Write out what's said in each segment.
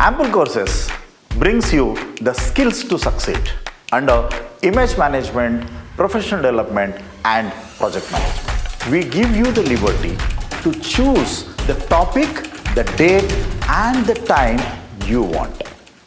Campbell Courses brings you the skills to succeed under image management, professional development, and project management. We give you the liberty to choose the topic, the date, and the time you want.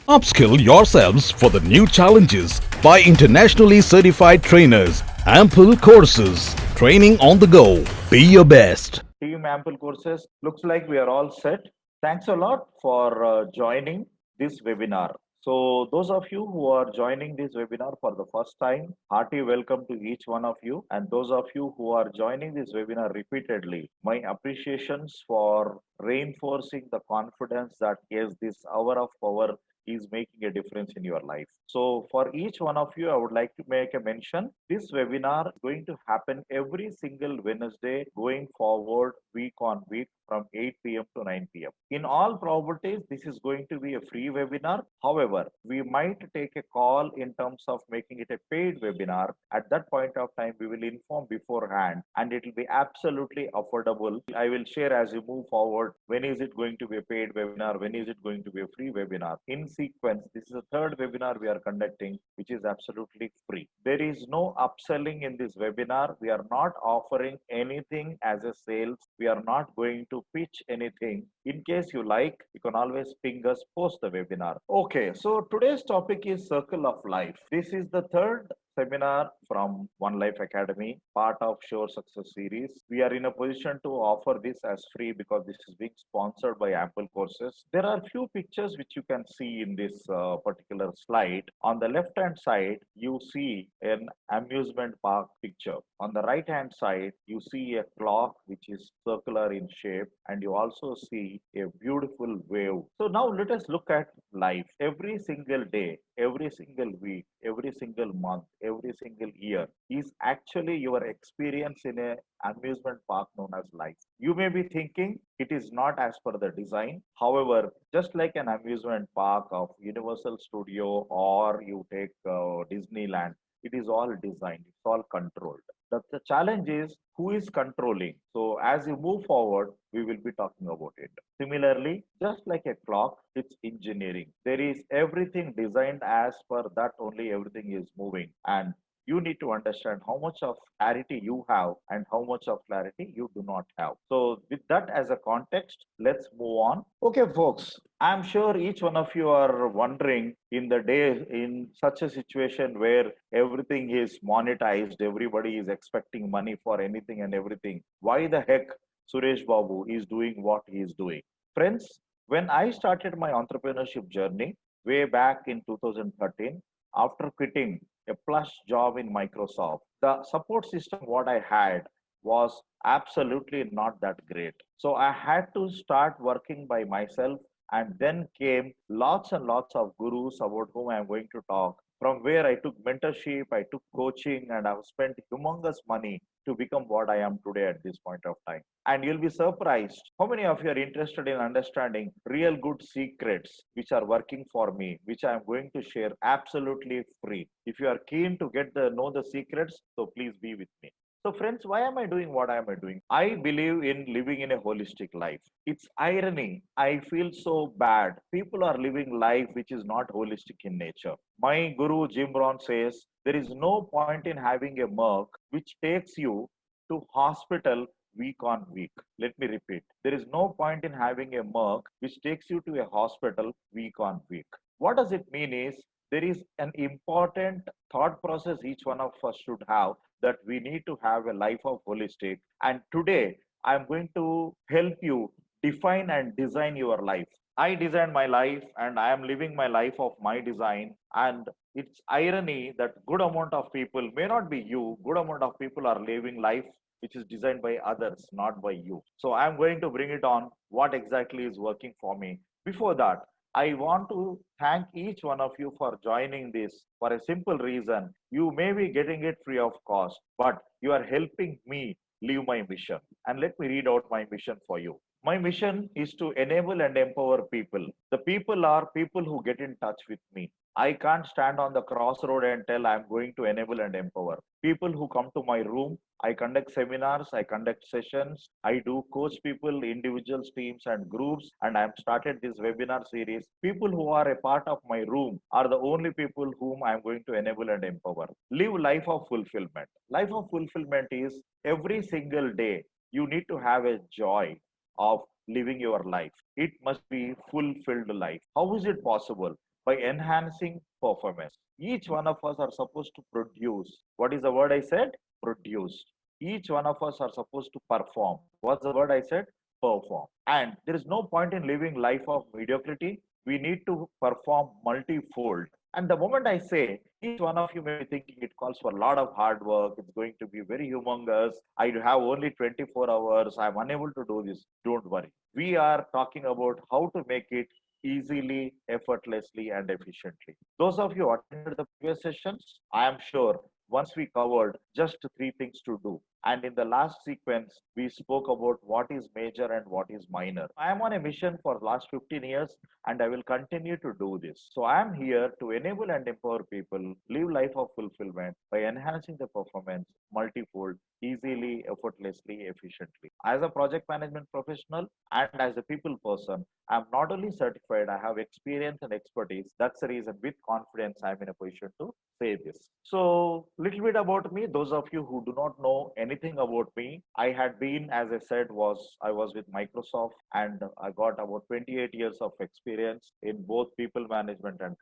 Upskill yourselves for the new challenges by internationally certified trainers. Ample Courses. Training on the go. Be your best. Team Ample Courses, looks like we are all set. Thanks a lot for joining this webinar. So those of you who are joining this webinar for the first time, hearty welcome to each one of you. And those of you who are joining this webinar repeatedly, my appreciations for reinforcing the confidence that yes, this hour of power is making a difference in your life. So for each one of you, I would like to make a mention. This webinar is going to happen every single Wednesday going forward week on week from 8 p.m. to 9 p.m. In all probabilities, this is going to be a free webinar. However, we might take a call in terms of making it a paid webinar. At that point of time, we will inform beforehand and it will be absolutely affordable. I will share as you move forward, when is it going to be a paid webinar, when is it going to be a free webinar. In sequence, this is the third webinar we are conducting, which is absolutely free. There is no upselling in this webinar. We are not offering anything as a sales. We are not going to pitch anything. In case you like, you can always ping us post the webinar. Okay, so today's topic is Circle of Life. This is the third seminar from One Life Academy, part of Sure Success series. We are in a position to offer this as free because this is being sponsored by Ample Courses. There are few pictures which you can see in this particular slide. On the left hand side, you see an amusement park picture. On the right hand side, you see a clock which is circular in shape, and you also see a beautiful wave. So now let us look at life. Every single day, every single week, every single month, every single year is actually your experience in an amusement park known as life. You may be thinking it is not as per the design. However, just like an amusement park of Universal Studio or you take Disneyland, it is all designed, it's all controlled. The challenge is who is controlling. So as you move forward, we will be talking about it. Similarly, just like a clock, it's engineering. There is everything designed as per that only everything is moving. And you need to understand how much of clarity you have and how much of clarity you do not have. So with that as a context, let's move on. Okay, folks, I'm sure each one of you are wondering in the day, in such a situation where everything is monetized, everybody is expecting money for anything and everything, why the heck Suresh Babu is doing what he is doing? Friends, when I started my entrepreneurship journey way back in 2013, after quitting a plush job in Microsoft, the support system what I had was absolutely not that great. So I had to start working by myself, and then came lots and lots of gurus about whom I am going to talk. From where I took mentorship, I took coaching, and I've spent humongous money to become what I am today at this point of time. And you'll be surprised how many of you are interested in understanding real good secrets which are working for me, which I am going to share absolutely free. If you are keen to know the secrets, so please be with me. So friends, why am I doing what am I doing? I believe in living in a holistic life. It's irony. I feel so bad. People are living life which is not holistic in nature. My guru Jim Rohn says there is no point in having a Merc which takes you to hospital week on week. Let me repeat. There is no point in having a Merc which takes you to a hospital week on week. What does it mean is there is an important thought process each one of us should have, that we need to have a life of holistic. And today I'm going to help you define and design your life. I designed my life and I am living my life of my design. And it's irony that good amount of people, may not be you, good amount of people are living life which is designed by others, not by you. So I'm going to bring it on what exactly is working for me. Before that, I want to thank each one of you for joining this for a simple reason. You may be getting it free of cost, but you are helping me live my mission. And let me read out my mission for you. My mission is to enable and empower people. The people are people who get in touch with me. I can't stand on the crossroad and tell I'm going to enable and empower. People who come to my room, I conduct seminars, I conduct sessions, I do coach people, individuals, teams, and groups, and I've started this webinar series. People who are a part of my room are the only people whom I'm going to enable and empower. Live life of fulfillment. Life of fulfillment is every single day you need to have a joy of living your life. It must be fulfilled life. How is it possible? By enhancing performance. Each one of us are supposed to produce. What is the word I said? Produce. Each one of us are supposed to perform. What's the word I said? Perform. And there is no point in living life of mediocrity. We need to perform multifold. And the moment I say, each one of you may be thinking it calls for a lot of hard work. It's going to be very humongous. I have only 24 hours. I'm unable to do this. Don't worry. We are talking about how to make it easily, effortlessly, and efficiently. Those of you who attended the previous sessions, I am sure once we covered just three things to do. And in the last sequence, we spoke about what is major and what is minor. I am on a mission for the last 15 years and I will continue to do this. So I am here to enable and empower people live life of fulfillment by enhancing the performance multifold, easily, effortlessly, efficiently. As a project management professional and as a people person, I'm not only certified, I have experience and expertise. That's the reason with confidence I'm in a position to say this. So, little bit about me. Those of you who do not know anything about me, I had been, as I said, I was with Microsoft and I got about 28 years of experience in both people management and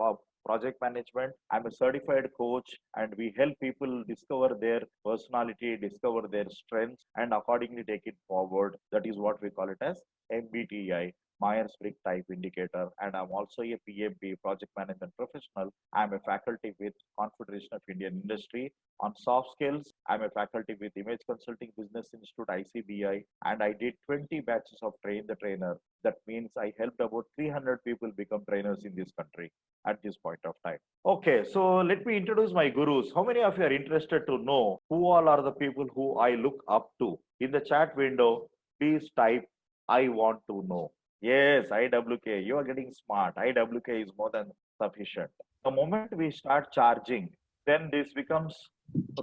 project management. I'm a certified coach and we help people discover their personality, discover their strengths, and accordingly take it forward. That is what we call it as MBTI. Myers-Briggs type indicator, and I'm also a PMP project management professional. I'm a faculty with Confederation of Indian Industry. On soft skills, I'm a faculty with Image Consulting Business Institute ICBI, and I did 20 batches of Train the Trainer. That means I helped about 300 people become trainers in this country at this point of time. Okay, so let me introduce my gurus. How many of you are interested to know who all are the people who I look up to? In the chat window, please type I want to know. Yes, IWK, you are getting smart. IWK is more than sufficient. The moment we start charging, then this becomes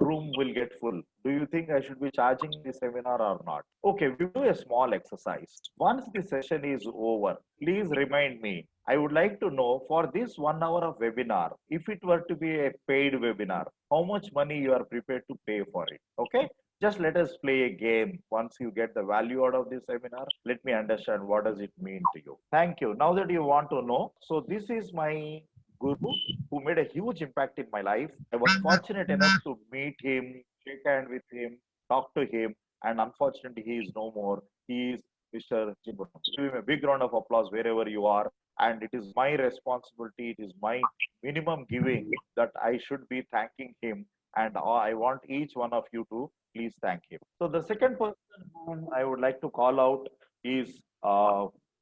room will get full. Do you think I should be charging this seminar or not? Okay, we do a small exercise. Once the session is over, please remind me. I would like to know for this 1 hour of webinar, if it were to be a paid webinar, how much money you are prepared to pay for it. Okay, just let us play a game. Once you get the value out of this seminar, let me understand what does it mean to you. Thank you. Now that you want to know, so this is my guru who made a huge impact in my life. I was fortunate enough to meet him, shake hand with him, talk to him, and unfortunately, he is no more. He is Mr. Jimbo. Give him a big round of applause wherever you are. And it is my responsibility, it is my minimum giving that I should be thanking him. And I want each one of you to please thank him. So the second person whom I would like to call out is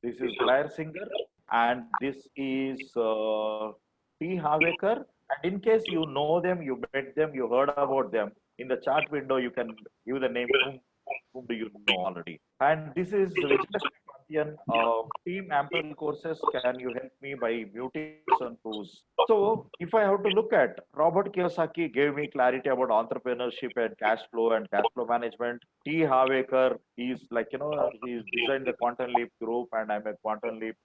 this is Blair Singer, and this is T. Havekar. And in case you know them, you met them, you heard about them, in the chat window you can give the name whom do you know already. And this is Vijay Pantian, Team Ample Courses. Can you help me by muting the person who's so if I have to look at Robert Kiyosaki gave me clarity about entrepreneurship and cash flow management. T. Havekar, he's like, he's designed the Quantum Leap group and I'm a Quantum Leap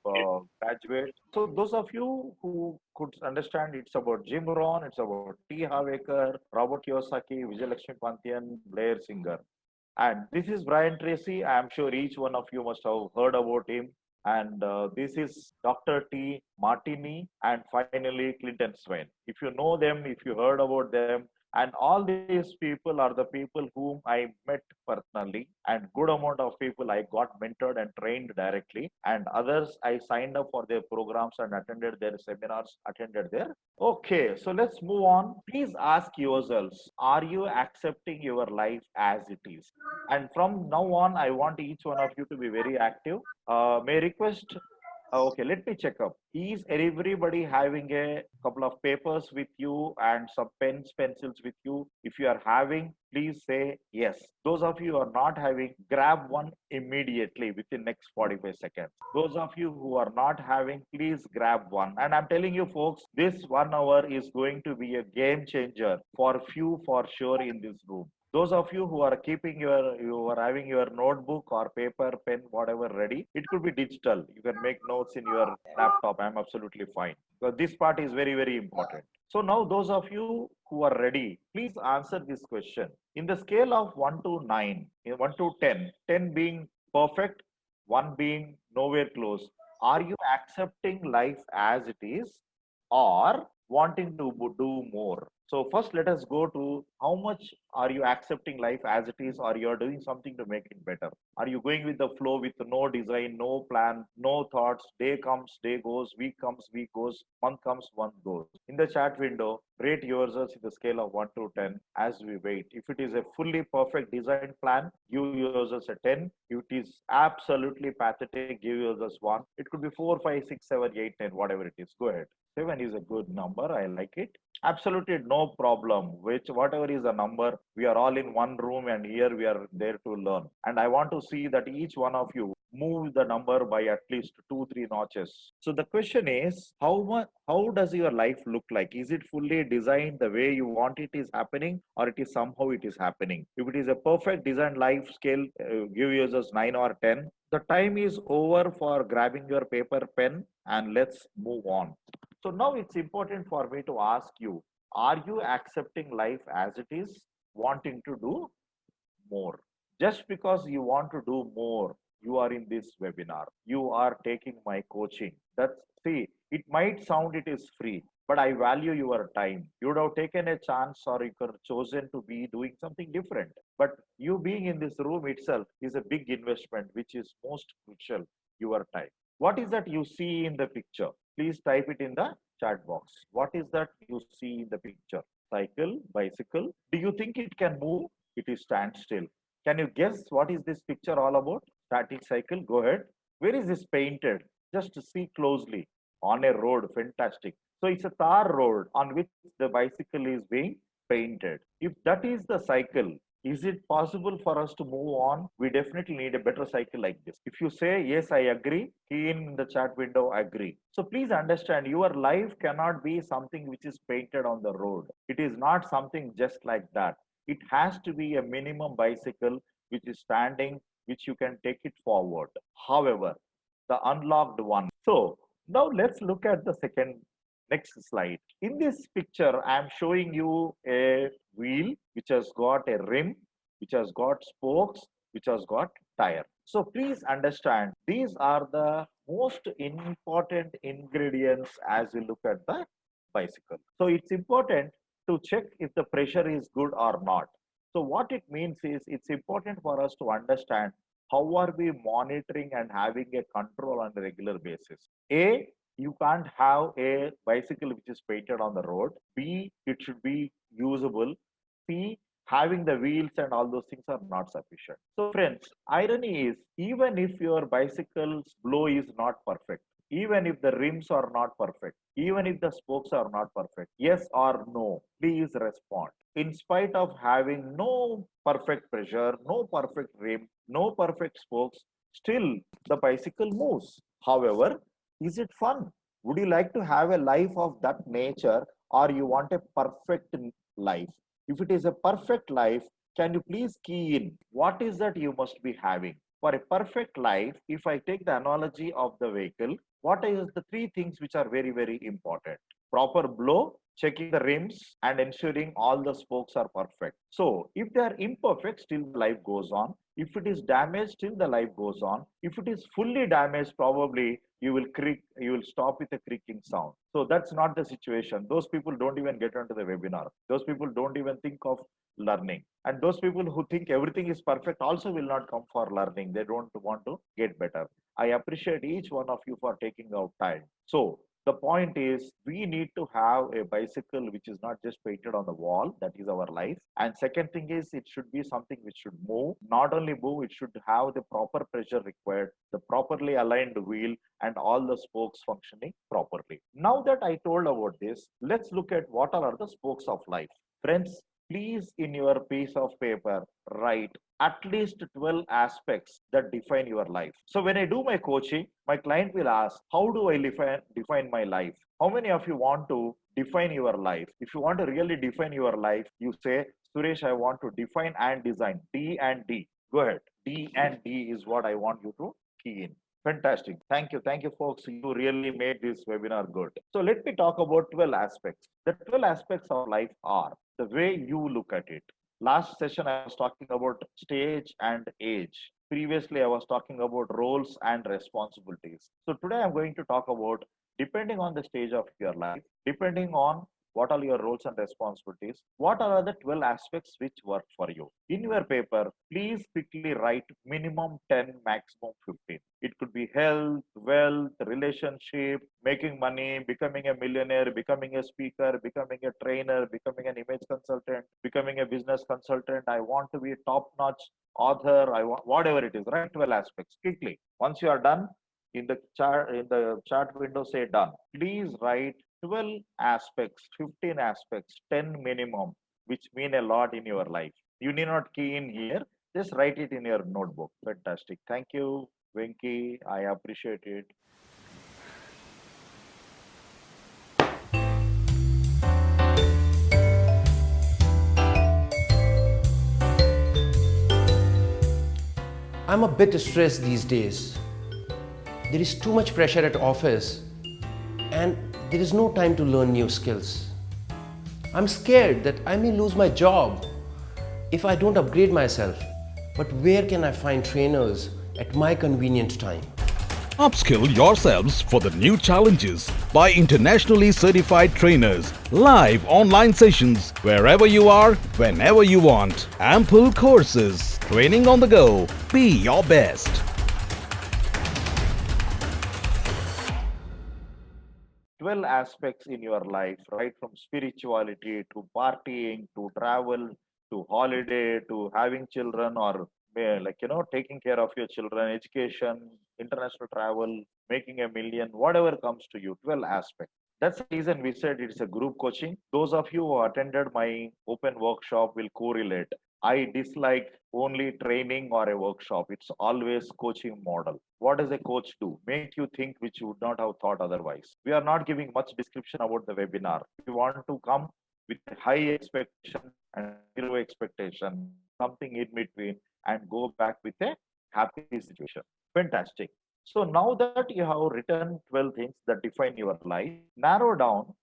graduate. So those of you who could understand it's about Jim Rohn, it's about T. Havekar, Robert Kiyosaki, Vijay Lakshmi Pantian, Blair Singer. And this is Brian Tracy. I'm sure each one of you must have heard about him. And this is Dr. T. Martini, and finally Clinton Swain. If you know them, if you heard about them, and all these people are the people whom I met personally, and good amount of people I got mentored and trained directly, and others I signed up for their programs and attended their seminars, attended their. Okay, so let's move on. Please ask yourselves, are you accepting your life as it is? And from now on, I want each one of you to be very active. May I request Okay, let me check up. Is everybody having a couple of papers with you and some pens, pencils with you? If you are having, please say yes. Those of you who are not having, grab one immediately within next 45 seconds. Those of you who are not having, please grab one. And I'm telling you folks, this 1 hour is going to be a game changer for few for sure in this room. Those of you who are keeping you are having your notebook or paper, pen, whatever ready, it could be digital. You can make notes in your laptop. I'm absolutely fine. So this part is very, very important. So now those of you who are ready, please answer this question. In the scale of 1 to 9, 1 to 10, 10 being perfect, 1 being nowhere close, are you accepting life as it is or wanting to do more? So first, let us go to how much are you accepting life as it is, or you are doing something to make it better? Are you going with the flow with no design, no plan, no thoughts? Day comes, day goes, week comes, week goes, month comes, month goes. In the chat window, rate yourselves in the scale of 1 to 10 as we wait. If it is a fully perfect design plan, give yourselves a 10. If it is absolutely pathetic, give yourselves 1. It could be 4, 5, 6, 7, 8, 10, whatever it is. Go ahead. 7 is a good number. I like it. Absolutely no problem. Which whatever is the number, we are all in one room and here we are there to learn. And I want to see that each one of you move the number by at least 2, 3 notches. So the question is, how does your life look like? Is it fully designed the way you want it is happening, or it is somehow it is happening? If it is a perfect design life scale, give users 9 or 10. The time is over for grabbing your paper pen and let's move on. So now it's important for me to ask you, are you accepting life as it is, wanting to do more? Just because you want to do more, you are in this webinar. You are taking my coaching. That's see, it might sound it is free, but I value your time. You would have taken a chance or you could have chosen to be doing something different. But you being in this room itself is a big investment, which is most crucial, your time. What is that you see in the picture? Please type it in the chat box. What is that you see in the picture? Cycle, bicycle. Do you think it can move? It is standstill. Can you guess what is this picture all about? Static cycle. Go ahead. Where is this painted? Just see closely. On a road. Fantastic. So it's a tar road on which the bicycle is being painted. If that is the cycle, is it possible for us to move on? We definitely need a better cycle like this. If you say, yes, I agree, key in the chat window, agree. So please understand, your life cannot be something which is painted on the road. It is not something just like that. It has to be a minimum bicycle which is standing, which you can take it forward. However, the unlocked one. So now let's look at the second next slide. In this picture, I am showing you a wheel which has got a rim, which has got spokes, which has got tire. So please understand, these are the most important ingredients as we look at the bicycle. So it's important to check if the pressure is good or not. So what it means is it's important for us to understand how are we monitoring and having a control on a regular basis. A, you can't have a bicycle which is painted on the road. B, it should be usable. C, having the wheels and all those things are not sufficient. So friends, irony is, even if your bicycle's blow is not perfect, even if the rims are not perfect, even if the spokes are not perfect, yes or no, please respond. In spite of having no perfect pressure, no perfect rim, no perfect spokes, still the bicycle moves. However, is it fun? Would you like to have a life of that nature, or you want a perfect life? If it is a perfect life, can you please key in what is that you must be having? For a perfect life, if I take the analogy of the vehicle, what is the three things which are very, very important? Proper blow, checking the rims, and ensuring all the spokes are perfect. So if they are imperfect, still the life goes on. If it is damaged, still the life goes on. If it is fully damaged, probably you will creak, you will stop with a creaking sound. So that's not the situation. Those people don't even get onto the webinar. Those people don't even think of learning. And those people who think everything is perfect also will not come for learning. They don't want to get better. I appreciate each one of you for taking out time. So The point is, we need to have a bicycle which is not just painted on the wall. That is our life. And second thing is, it should be something which should move. Not only move, it should have the proper pressure required, the properly aligned wheel, and all the spokes functioning properly. Now that I told about this, let's look at what are the spokes of life. Friends, please in your piece of paper write at least 12 aspects that define your life. So when I do my coaching, my client will ask, how do I define my life? How many of you want to define your life? If you want to really define your life, you say, Suresh, I want to define and design. D and D. Go ahead. D and D is what I want you to key in. Fantastic. Thank you. Thank you, folks. You really made this webinar good. So let me talk about 12 aspects. The 12 aspects of life are the way you look at it. Last session, I was talking about stage and age. Previously, I was talking about roles and responsibilities. So today, I'm going to talk about depending on the stage of your life, depending on what are your roles and responsibilities, what are the 12 aspects which work for you. In your paper, please quickly write minimum 10, maximum 15. It could be health, wealth, relationship, making money, becoming a millionaire, becoming a speaker, becoming a trainer, becoming an image consultant, becoming a business consultant. I want to be a top-notch author. I want whatever it is. Write 12 aspects quickly. Once you are done, in the chat window, say done. Please write 12 aspects, 15 aspects, 10 minimum, which mean a lot in your life. You need not key in here. Just write it in your notebook. Fantastic. Thank you, Venki. I appreciate it. I'm a bit stressed these days. There is too much pressure at office and there is no time to learn new skills. I'm scared that I may lose my job if I don't upgrade myself. But where can I find trainers at my convenient time? Upskill yourselves for the new challenges by internationally certified trainers. Live online sessions wherever you are, whenever you want. Ample courses. Training on the go. Be your best. Twelve aspects in your life, right from spirituality to partying to travel to holiday to having children or taking care of your children, education, international travel, making a million, whatever comes to you. 12 aspects. That's the reason we said it's a group coaching. Those of you who attended my open workshop will correlate. I dislike only training or a workshop. It's always coaching model. What does a coach do? Make you think which you would not have thought otherwise. We are not giving much description about the webinar. If you want to come with a high expectation and zero expectation, something in between, and go back with a happy situation. Fantastic. So now that you have written 12 things that define your life, narrow down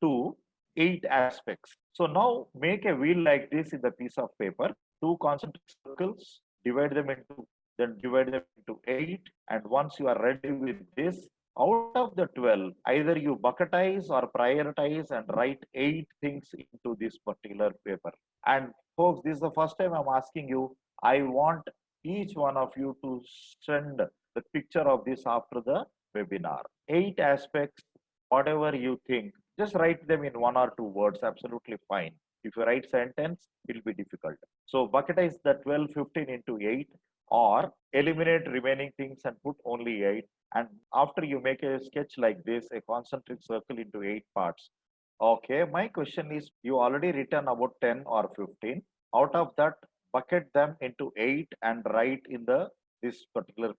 to 8 aspects. So now make a wheel like this in the piece of paper, two concentric circles, divide them into 8. And once you are ready with this, out of the 12, either you bucketize or prioritize and write 8 things into this particular paper. And folks, this is the first time I'm asking you. I want each one of you to send the picture of this after the webinar. 8 aspects, whatever you think, just write them in 1 or 2 words, absolutely fine. If you write sentence, it will be difficult. So bucketize the 12, 15 into 8, or eliminate remaining things and put only 8. And after you make a sketch like this, a concentric circle into 8 parts. Okay, my question is, you already written about 10 or 15. Out of that, bucket them into 8 and write in the this particular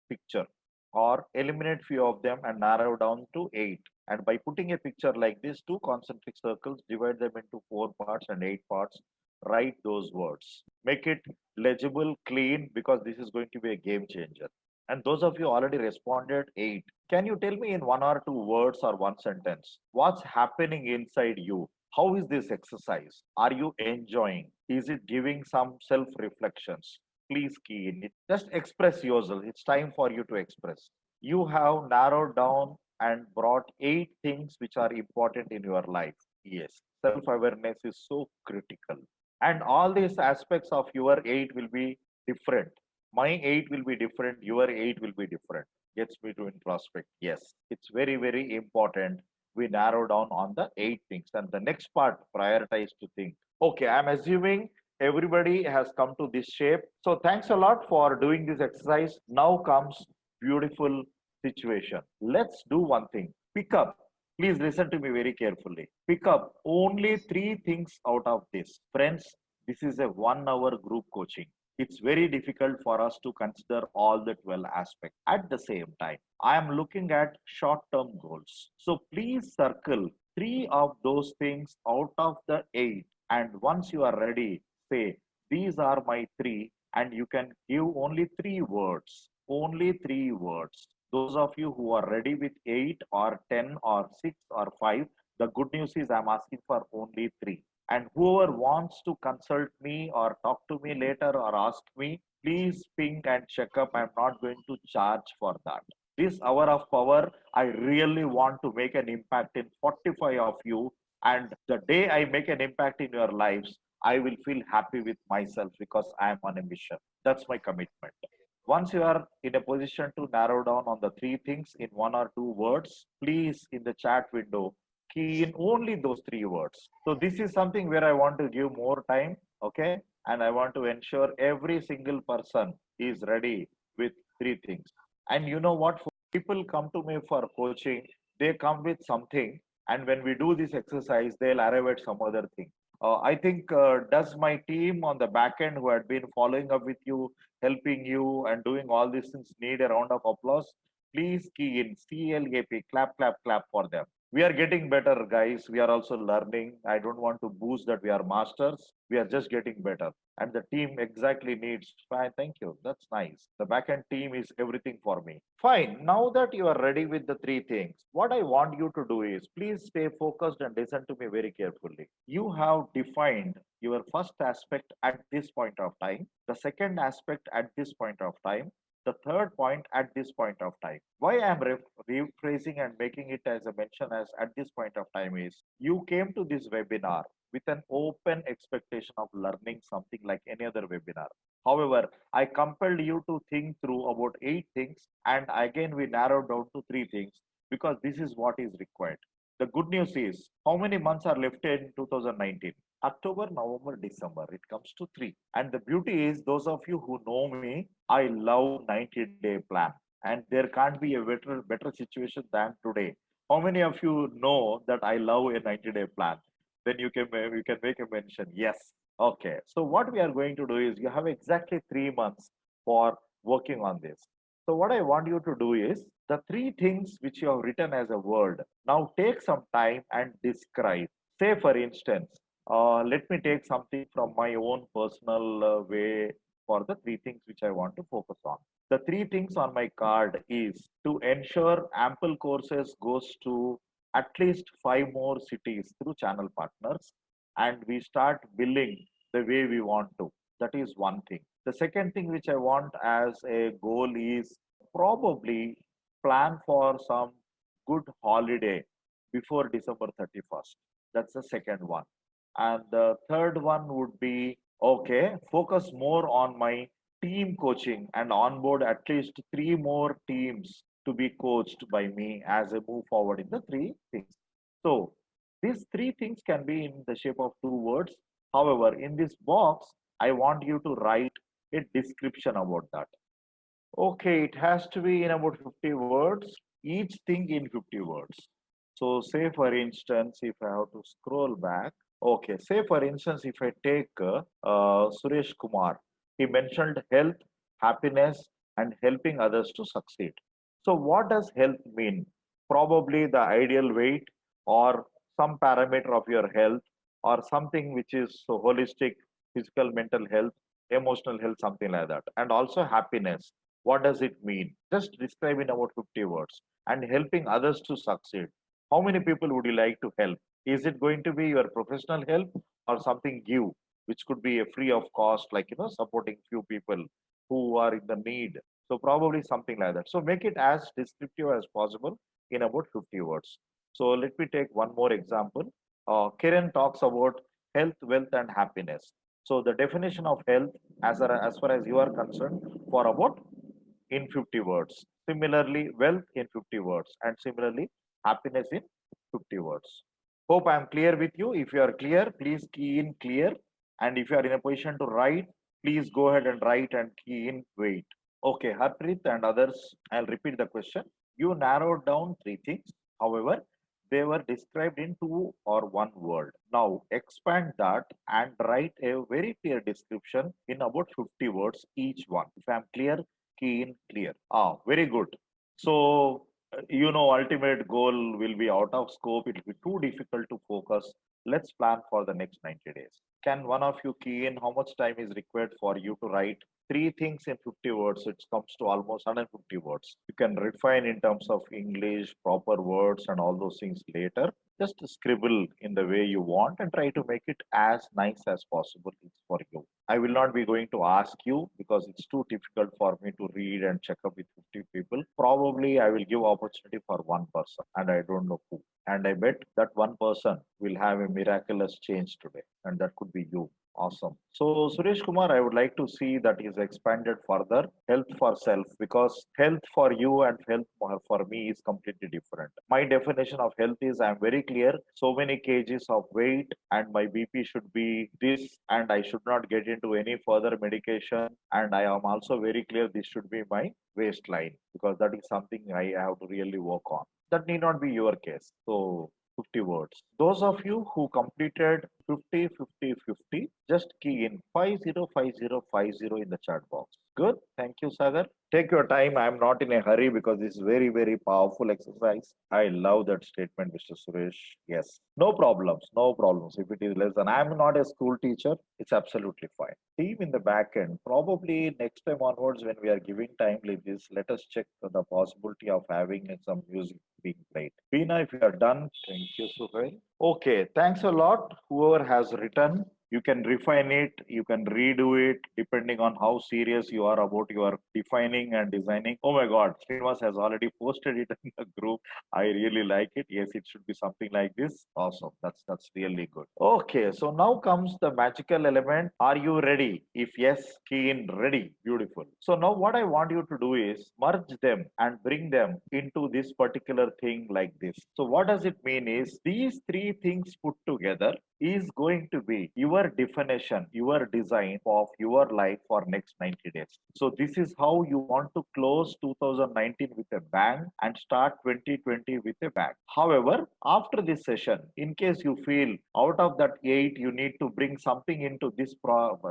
picture, or eliminate few of them and narrow down to 8. And by putting a picture like this, two concentric circles, divide them into 4 parts and 8 parts, write those words. Make it legible, clean, because this is going to be a game changer. And those of you already responded 8. Can you tell me in 1 or 2 words or one sentence what's happening inside you? How is this exercise? Are you enjoying? Is it giving some self reflections? Please key in it. Just express yourself. It's time for you to express. You have narrowed down and brought 8 things which are important in your life. Yes, self awareness is so critical. And all these aspects of your 8 will be different. My eight will be different, your eight will be different. Gets me to introspect. Yes, it's very, very important. We narrow down on the eight things. And the next part, prioritize to think. Okay, I'm assuming everybody has come to this shape. So thanks a lot for doing this exercise. Now comes beautiful situation. Let's do one thing. Pick up. Please listen to me very carefully. Pick up only three things out of this. Friends, this is a 1 hour group coaching. It's very difficult for us to consider all the 12 aspects at the same time. I am looking at short term goals. So please circle three of those things out of the eight. And once you are ready, say, these are my three, and you can give only 3 words. Only 3 words. Those of you who are ready with 8 or 10 or 6 or 5, the good news is I'm asking for only 3. And whoever wants to consult me or talk to me later or ask me, please ping and check up. I'm not going to charge for that. This hour of power, I really want to make an impact in 45 of you. And the day I make an impact in your lives, I will feel happy with myself because I am on a mission. That's my commitment. Once you are in a position to narrow down on the three things in 1 or 2 words, please in the chat window key in only those 3 words. So this is something where I want to give more time, okay? And I want to ensure every single person is ready with 3 things. And you know what? People come to me for coaching, they come with something, and when we do this exercise, they'll arrive at some other thing. I think does my team on the back end who had been following up with you, helping you, and doing all these things need a round of applause? Please key in CLAP, clap, clap, clap for them. We are getting better, guys. We are also learning. I don't want to boost that we are masters. We are just getting better. And the team exactly needs fine. Thank you. That's nice. The backend team is everything for me. Fine. Now that you are ready with the 3 things, what I want you to do is please stay focused and listen to me very carefully. You have defined your first aspect at this point of time, the second aspect at this point of time, the third point at this point of time. Why I'm rephrasing and making it as a mention as at this point of time is you came to this webinar with an open expectation of learning something like any other webinar. However, I compelled you to think through about 8 things, and again we narrowed down to 3 things because this is what is required. The good news is how many months are left in 2019? October, November, December. It comes to 3. And the beauty is, those of you who know me, I love 90-day plan. And there can't be a better situation than today. How many of you know that I love a 90-day plan? Then you can make a mention. Yes. Okay. So what we are going to do is you have exactly 3 months for working on this. So what I want you to do is the 3 things which you have written as a word. Now take some time and describe. Say for instance, let me take something from my own personal way for the 3 things which I want to focus on. The 3 things on my card is to ensure Ample Courses goes to at least 5 more cities through channel partners, and we start billing the way we want to. That is one thing. The second thing which I want as a goal is probably plan for some good holiday before December 31st. That's the second one. And the third one would be okay, focus more on my team coaching and onboard at least 3 more teams to be coached by me as I move forward in the 3 things. So these 3 things can be in the shape of 2 words. However, in this box, I want you to write a description about that. Okay, it has to be in about 50 words, each thing in 50 words. So, say for instance, if I have to scroll back, okay, say for instance, if I take Suresh Kumar, he mentioned health, happiness, and helping others to succeed. So, what does health mean? Probably the ideal weight or some parameter of your health or something which is so holistic, physical, mental health, emotional health, something like that. And also happiness, what does it mean? Just describe in about 50 words. And helping others to succeed. How many people would you like to help? Is it going to be your professional help or something give, which could be a free of cost, like supporting few people who are in the need? So probably something like that. So make it as descriptive as possible in about 50 words. So let me take one more example. Kiran talks about health, wealth, and happiness. So the definition of health, as far as you are concerned, for about in 50 words. Similarly, wealth in 50 words, and similarly, happiness in 50 words. Hope I am clear with you. If you are clear, please key in clear. And if you are in a position to write, please go ahead and write and key in wait. Okay, Harpreet and others, I'll repeat the question. You narrowed down three things. However, they were described in two or one word. Now expand that and write a very clear description in about 50 words each one. If I'm clear, key in clear. Ah, very good. So, ultimate goal will be out of scope. It will be too difficult to focus. Let's plan for the next 90 days. Can one of you key in how much time is required for you to write three things in 50 words? It comes to almost 150 words. You can refine in terms of English, proper words, and all those things later. Just scribble in the way you want and try to make it as nice as possible. It's for you. I will not be going to ask you because it's too difficult for me to read and check up with 50 people. Probably I will give opportunity for one person and I don't know who. And I bet that one person will have a miraculous change today, and that could be you. Awesome. So, Suresh Kumar, I would like to see that is expanded further. Health for self, because health for you and health for me is completely different. My definition of health is I'm very clear. So many kgs of weight, and my BP should be this, and I should not get into any further medication. And I am also very clear this should be my waistline, because that is something I have to really work on. That need not be your case. So, 50 words. Those of you who completed 50, 50, 50, just key in 505050 in the chat box. Good. Thank you, Sagar. Take your time. I'm not in a hurry because this is very, very powerful exercise. I love that statement, Mr. Suresh. Yes. No problems. No problems. If it is less than, I'm not a school teacher. It's absolutely fine. Team in the back end, probably next time onwards when we are giving time like this, let us check the possibility of having some music being played. Veena, if you are done, thank you, Suhail. Okay, thanks a lot. Whoever has written, you can refine it, you can redo it depending on how serious you are about your defining and designing. Oh my God, Srinivas has already posted it in the group. I really like it. Yes, it should be something like this. Awesome. That's really good. Okay, so now comes the magical element. Are you ready? If yes, key in ready. Beautiful. So now what I want you to do is merge them and bring them into this particular thing like this. So what does it mean is these three things put together is going to be your definition, your design of your life for next 90 days. So this is how you want to close 2019 with a bang and start 2020 with a bang. However, after this session, in case you feel out of that 8, you need to bring something into this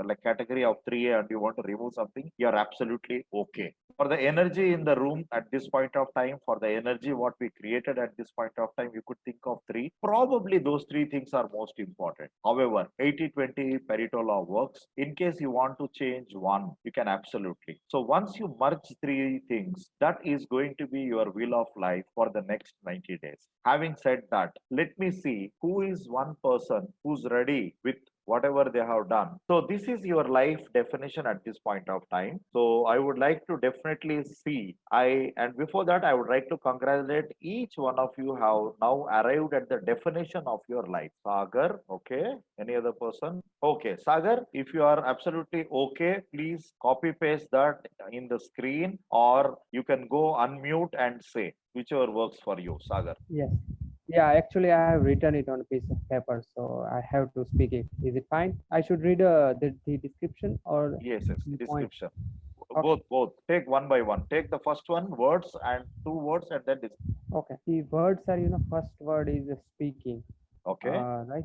like category of 3 and you want to remove something, you're absolutely okay. For the energy in the room at this point of time, for the energy what we created at this point of time, you could think of 3. Probably those 3 things are most important. However, 80-20 Pareto law works. In case you want to change one, you can absolutely. So once you merge 3 things, that is going to be your wheel of life for the next 90 days. Having said that, let me see who is one person who's ready with whatever they have done. So this is your life definition at this point of time. So I would like to definitely see and before that I would like to congratulate each one of you have now arrived at the definition of your life. Sagar, okay. Any other person? Okay, Sagar, if you are absolutely okay, please copy paste that in the screen or you can go unmute and say whichever works for you, Sagar. Yes. Yeah, actually, I have written it on a piece of paper, so I have to speak it. Is it fine? I should read the description or Yes, the point? description. Okay. Both. Take one by one. Take the first one, words and 2 words, and then this. Okay. The words are, first word is speaking, Okay. right?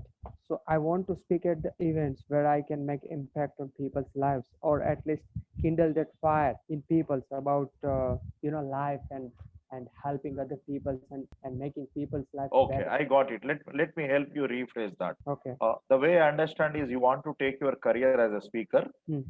So I want to speak at the events where I can make impact on people's lives, or at least kindle that fire in people's about, life and helping other people's and making people's lives Okay, better. I got it. Let me help you rephrase that. Okay. The way I understand is you want to take your career as a speaker, Hmm.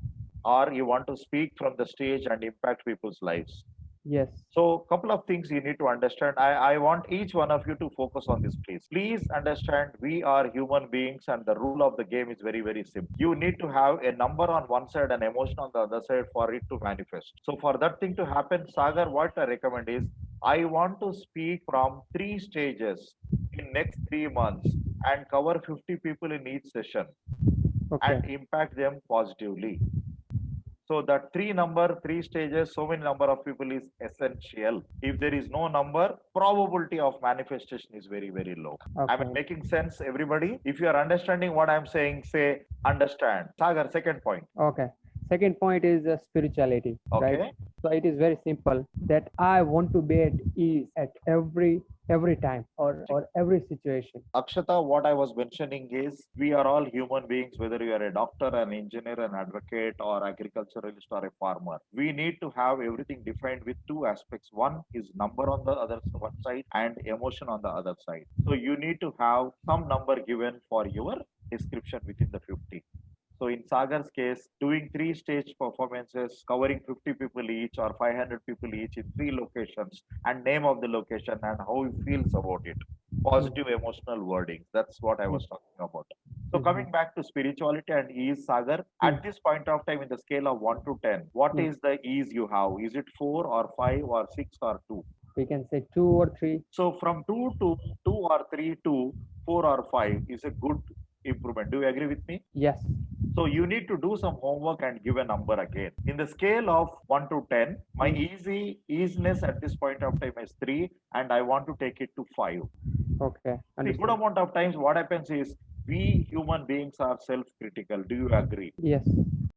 or you want to speak from the stage and impact people's lives. Yes. So, couple of things you need to understand. I want each one of you to focus on this, please. Please understand we are human beings, and the rule of the game is very, very simple. You need to have a number on one side and emotion on the other side for it to manifest. So, for that thing to happen, Sagar, what I recommend is I want to speak from 3 stages in next 3 months and cover 50 people in each session. Okay. and impact them positively. So that three stages, so many number of people is essential. If there is no number, probability of manifestation is very, very low. I mean, Okay. making sense, everybody? If you are understanding what I'm saying, say understand. Sagar, second point. Okay. Second point is spirituality, right? Okay. So it is very simple that I want to be at ease at every time or every situation. Akshata, what I was mentioning is we are all human beings, whether you are a doctor, an engineer, an advocate, or agriculturalist or a farmer. We need to have everything defined with two aspects. One is number on the one side and emotion on the other side. So you need to have some number given for your description within the 50. So in Sagar's case, doing three-stage performances, covering 50 people each or 500 people each in three locations, and name of the location and how he feels about it. Positive emotional wording. That's what I was talking about. So coming back to spirituality and ease, Sagar, at this point of time in the scale of 1 to 10, what is the ease you have? Is it 4 or 5 or 6 or 2? We can say 2 or 3. So from 2 to 2 or 3 to 4 or 5 is a good improvement. Do you agree with me? Yes. So you need to do some homework and give a number again. In the scale of 1 to 10, my easiness at this point of time is 3 and I want to take it to 5. Okay. See, good Understood. amount of times what happens is we human beings are self-critical. Do you agree? Yes.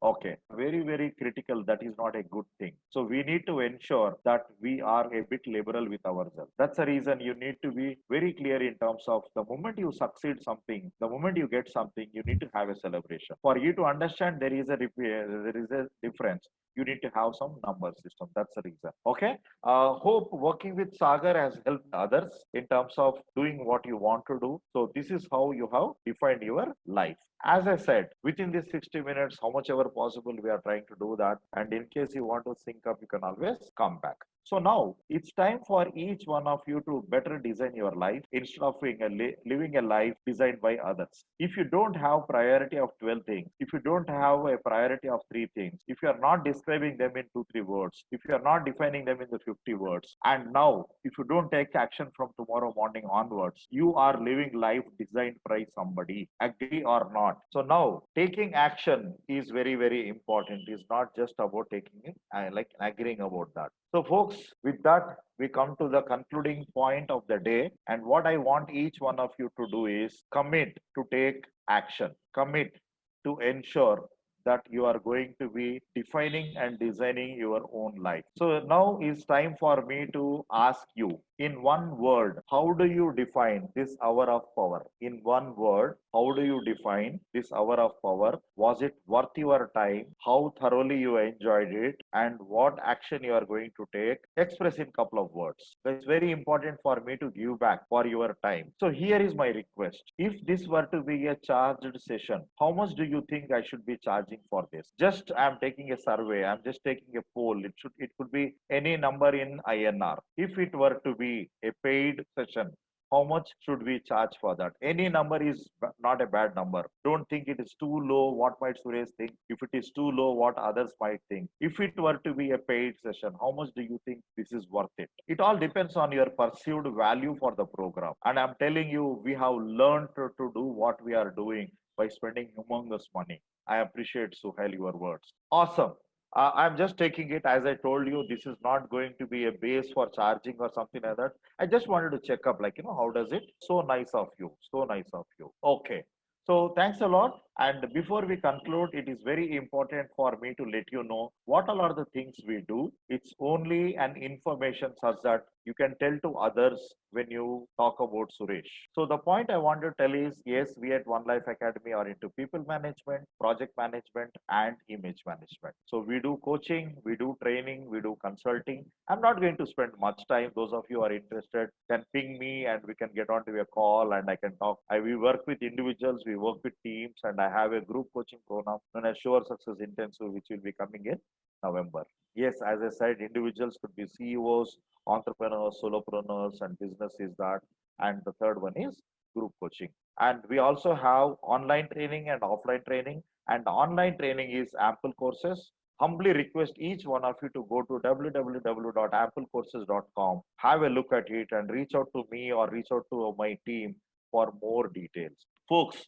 Okay, very, very critical. That is not a good thing. So we need to ensure that we are a bit liberal with ourselves. That's the reason you need to be very clear in terms of the moment you succeed something, the moment you get something, you need to have a celebration. For you to understand there is a difference. You need to have some number system. That's the reason. Okay. Hope working with Sagar has helped others in terms of doing what you want to do. So this is how you have defined your life. As I said, within these 60 minutes, how much ever possible, we are trying to do that. And in case you want to sync up, you can always come back. So now it's time for each one of you to better design your life instead of living a life designed by others. If you don't have priority of 12 things, if you don't have a priority of three things, if you are not describing them in 2, 3 words, if you are not defining them in the 50 words, and now if you don't take action from tomorrow morning onwards, you are living life designed by somebody. Agree or not? So now taking action is very, very important. It's not just about taking it, like agreeing about that. So, folks, with that, we come to the concluding point of the day. And what I want each one of you to do is commit to take action, commit to ensure that you are going to be defining and designing your own life. So now is time for me to ask you in one word, how do you define this hour of power? In one word, how do you define this hour of power? Was it worth your time? How thoroughly you enjoyed it? And what action you are going to take? Express in couple of words. It's very important for me to give back for your time. So here is my request. If this were to be a charged session, how much do you think I should be charging for this? Just I'm taking a survey. I'm just taking a poll. It could be any number in INR. If it were to be a paid session, how much should we charge for that? Any number is not a bad number. Don't think it is too low. What might Suresh think? If it is too low, what others might think? If it were to be a paid session, how much do you think this is worth it? It all depends on your perceived value for the program. And I'm telling you, we have learned to do what we are doing by spending humongous money. I appreciate, Suhail, your words. Awesome. I'm just taking it as I told you, this is not going to be a base for charging or something like that. I just wanted to check up, like, how does it? So nice of you. So nice of you. Okay. So thanks a lot. And before we conclude, it is very important for me to let you know what all are the things we do. It's only an information such that you can tell to others when you talk about Suresh. So the point I want to tell is, yes, we at One Life Academy are into people management, project management, and image management. So we do coaching, we do training, we do consulting. I'm not going to spend much time. Those of you who are interested can ping me and we can get onto a call and I can talk. We work with individuals, we work with teams, and I have a group coaching program known as Sure Success Intensive, which will be coming in November. Yes, as I said, individuals could be CEOs, entrepreneurs, solopreneurs, and business is that. And the third one is group coaching. And we also have online training and offline training. And online training is Ample Courses. Humbly request each one of you to go to www.amplecourses.com, have a look at it, and reach out to me or reach out to my team for more details. Folks,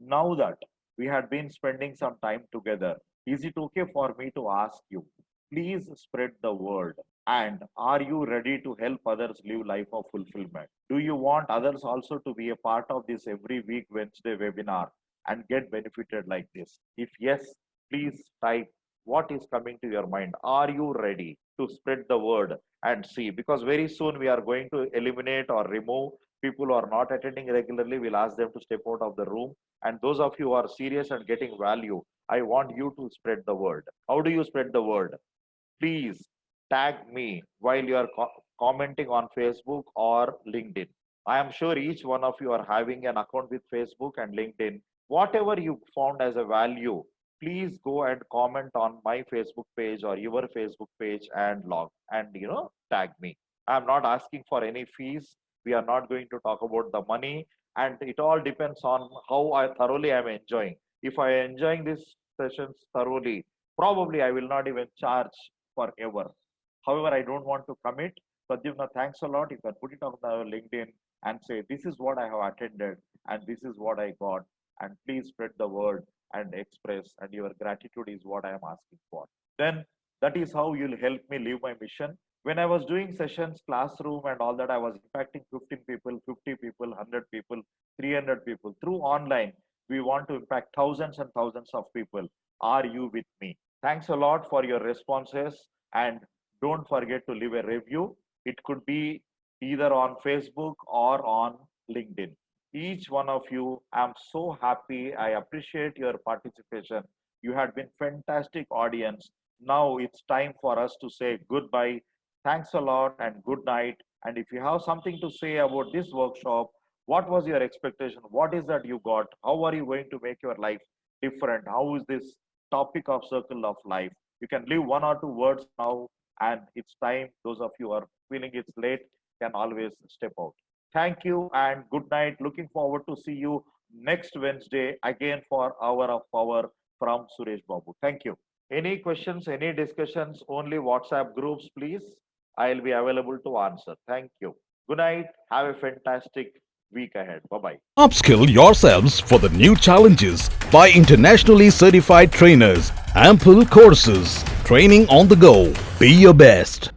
now that We had been spending some time together. Is it okay for me to ask you? Please spread the word. And are you ready to help others live life of fulfillment? Do you want others also to be a part of this every week Wednesday webinar and get benefited like this? If yes, please type what is coming to your mind. Are you ready to spread the word and see? Because very soon we are going to eliminate or remove people who are not attending regularly. We'll ask them to step out of the room. And those of you who are serious and getting value, I want you to spread the word. How do you spread the word? Please tag me while you are commenting on Facebook or LinkedIn. I am sure each one of you are having an account with Facebook and LinkedIn. Whatever you found as a value, please go and comment on my Facebook page or your Facebook page and log and tag me. I'm not asking for any fees. We are not going to talk about the money, and it all depends on how I thoroughly am enjoying. If I am enjoying these sessions thoroughly, probably I will not even charge forever. However, I don't want to commit. Pradyumna, thanks a lot. You can put it on the LinkedIn and say, this is what I have attended and this is what I got. And please spread the word and express. And your gratitude is what I am asking for. Then that is how you'll help me live my mission. When I was doing sessions, classroom, and all that, I was impacting 15 people, 50 people, 100 people, 300 people. Through online, we want to impact thousands and thousands of people. Are you with me? Thanks a lot for your responses, and don't forget to leave a review. It could be either on Facebook or on LinkedIn. Each one of you, I'm so happy. I appreciate your participation. You had been fantastic audience. Now it's time for us to say goodbye. Thanks a lot and good night. And if you have something to say about this workshop, what was your expectation? What is that you got? How are you going to make your life different? How is this topic of circle of life? You can leave one or two words now, and it's time. Those of you who are feeling it's late can always step out. Thank you and good night. Looking forward to see you next Wednesday again for Hour of Power from Suresh Babu. Thank you. Any questions, any discussions, only WhatsApp groups, please. I'll be available to answer. Thank you. Good night. Have a fantastic week ahead. Bye bye. Upskill yourselves for the new challenges by internationally certified trainers. Ample Courses. Training on the go. Be your best.